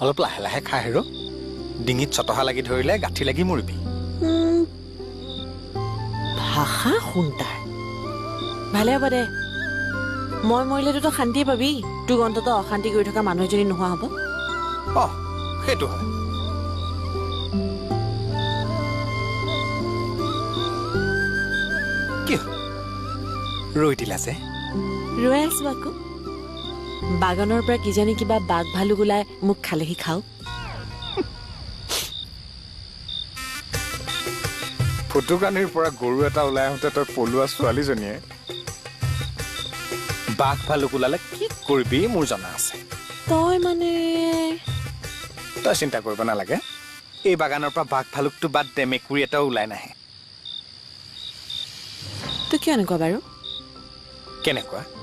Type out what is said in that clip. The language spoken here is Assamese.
অলপ লাহে লাহে খাই হেৰ ডিঙিত চটহা লাগি ধৰিলে গাঁঠি লাগি মৰিবি ভাষা শুনতাৰ ভালে হ'ব দে মই মৰিলেতো তই শান্তিয়ে পাবি তোক অন্তত অশান্তি কৰি থকা মানুহ এজনী নোহোৱা হ'ব সেইটো হয় কি ৰৈ দিলা যে ৰৈ আছো আকৌ বাগানৰ পৰা কিজানি কিবা বাঘ ভালুক ওলাই মোক খালেহি খাওক ফুটুকানিৰ পৰা গৰু এটা ওলাই আহোঁতে তই পলোৱা ছোৱালীজনীয়ে বাঘ ভালুক ওলালে কি কৰিবি মোৰ জনা আছে তই মানে তই চিন্তা কৰিব নালাগে এই বাগানৰ পৰা বাঘ ভালুকটো বাদ দে মেকুৰী এটাও ওলাই নাহে তই কিয় এনেকুৱা বাৰু কেনেকুৱা